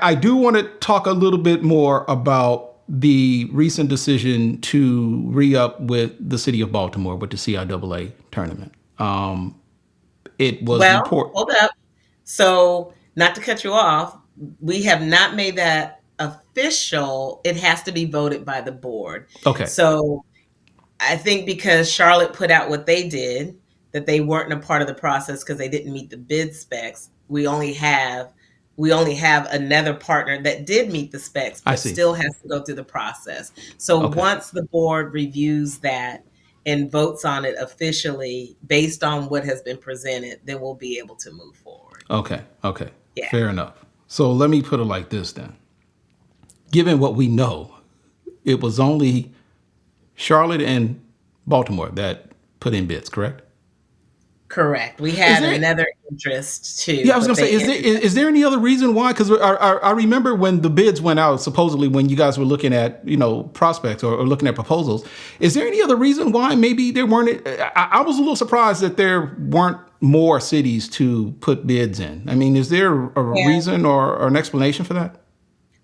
I do want to talk a little bit more about the recent decision to re-up with the city of Baltimore with the CIAA tournament. It was Well, report. hold up. So, not to cut you off, we have not made that official. It has to be voted by the board. Okay, So, I think because Charlotte put out what they did, that they weren't a part of the process because they didn't meet the bid specs. We only have another partner that did meet the specs, I but see. still has to go through the process. So Okay, once the board reviews that and votes on it officially based on what has been presented, then we'll be able to move forward. okay. Yeah. Fair enough. So let me put it like this then. Given what we know, it was only Charlotte and Baltimore that put in bids, correct? Correct. We Is had there? another interest too, Yeah, I was but gonna say, they is there any other reason why? Because I remember when the bids went out, supposedly when you guys were looking at prospects or looking at proposals. Is there any other reason why maybe there weren't? I was a little surprised that there weren't more cities to put bids in. I mean, is there a yeah. reason or an explanation for that?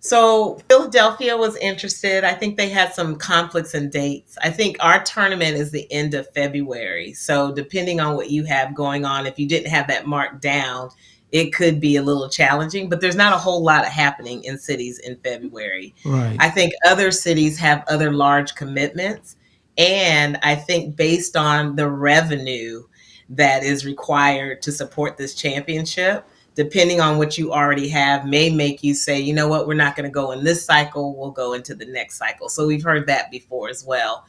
So Philadelphia was interested. I think they had some conflicts in dates. I think our tournament is the end of February. So depending on what you have going on, if you didn't have that marked down, it could be a little challenging, but there's not a whole lot happening in cities in February. Right. I think other cities have other large commitments. And I think based on the revenue that is required to support this championship, depending on what you already have, may make you say, you know what, we're not going to go in this cycle, we'll go into the next cycle. So we've heard that before as well.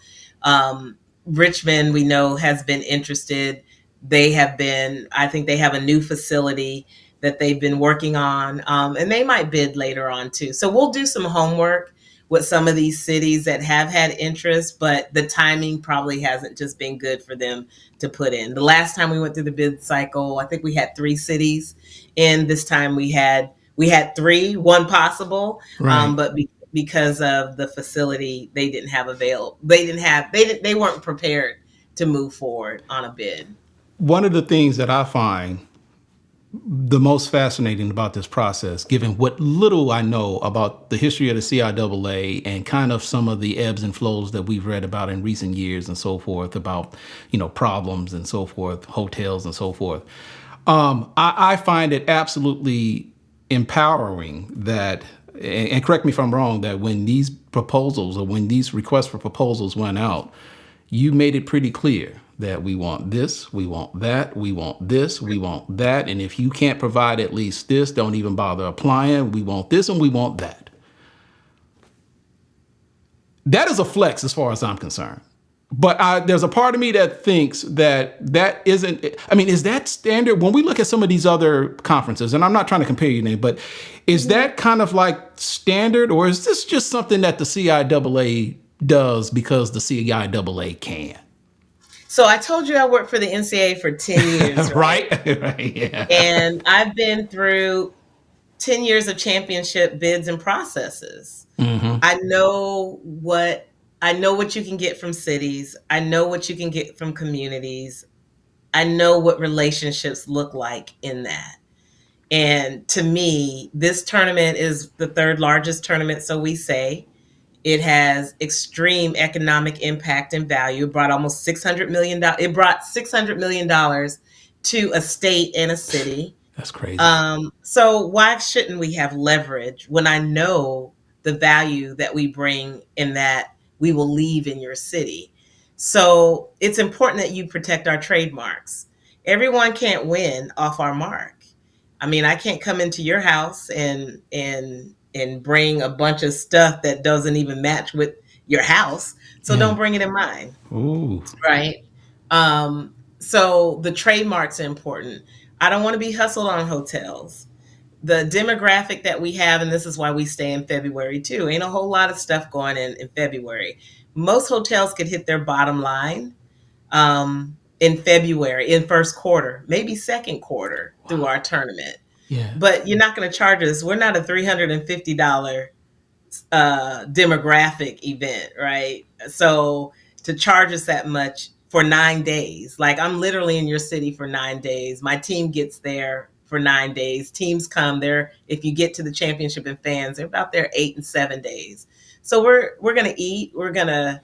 Richmond, we know, has been interested. I think they have a new facility that they've been working on, and they might bid later on too. So we'll do some homework with some of these cities that have had interest, but the timing probably hasn't just been good for them to put in. The last time we went through the bid cycle, I think we had 3 cities. And this time we had three, one possible, Right. but because of the facility, they didn't have available. They weren't prepared to move forward on a bid. One of the things that I find the most fascinating about this process, given what little I know about the history of the CIAA and kind of some of the ebbs and flows that we've read about in recent years and so forth, about problems and so forth, hotels and so forth. I find it absolutely empowering that, and correct me if I'm wrong, that when these proposals or when these requests for proposals went out, you made it pretty clear that we want this, we want that, we want this, we want that. And if you can't provide at least this, don't even bother applying. We want this and we want that. That is a flex as far as I'm concerned. But there's a part of me that thinks that isn't, I mean, is that standard? When we look at some of these other conferences, and I'm not trying to compare you name, but is that kind of like standard, or is this just something that the CIAA does because the CIAA can? So I told you I worked for the NCAA for 10 years, right? Right? Right. Yeah. And I've been through 10 years of championship bids and processes. Mm-hmm. I know what you can get from cities. I know what you can get from communities. I know what relationships look like in that. And to me, this tournament is the third largest tournament, so we say. It has extreme economic impact and value. It brought almost $600 million. It brought $600 million to a state and a city. That's crazy. So why shouldn't we have leverage when I know the value that we bring in that we will leave in your city? So it's important that you protect our trademarks. Everyone can't win off our mark. I mean, I can't come into your house and bring a bunch of stuff that doesn't even match with your house. So Yeah. don't bring it in mine, Ooh. right? So the trademarks are important. I don't want to be hustled on hotels. The demographic that we have, and this is why we stay in February too, ain't a whole lot of stuff going in February. Most hotels could hit their bottom line in February, in first quarter, maybe second quarter through our tournament. Yeah. But you're not going to charge us. We're not a $350 demographic event, right? So to charge us that much for 9 days, like I'm literally in your city for 9 days. My team gets there for 9 days. Teams come there. If you get to the championship and fans, they're about there 8 and 7 days. So we're gonna eat. We're gonna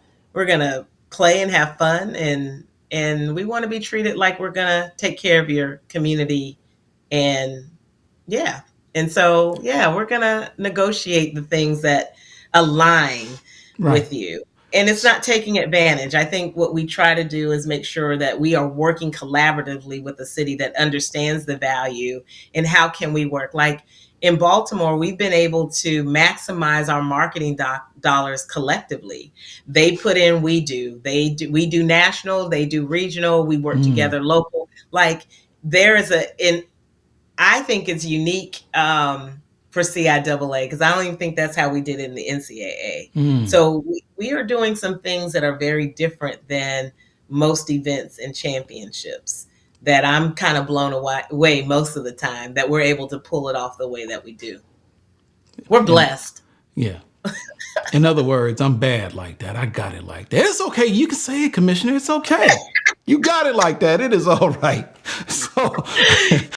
play and have fun, and we want to be treated like we're gonna take care of your community. And yeah, and so yeah, we're gonna negotiate the things that align Right. with you. And it's not taking advantage. I think what we try to do is make sure that we are working collaboratively with a city that understands the value and how can we work. Like in Baltimore, we've been able to maximize our marketing dollars collectively. They put in, we do. We do national, they do regional, we work together local. Like there is I think it's unique for CIAA because I don't even think that's how we did it in the NCAA. So we are doing some things that are very different than most events and championships that I'm kind of blown away most of the time that we're able to pull it off the way that we do. We're blessed. Yeah. In other words, I'm bad like that. I got it like that. It's okay. You can say it, Commissioner. It's okay. You got it like that. It is all right. So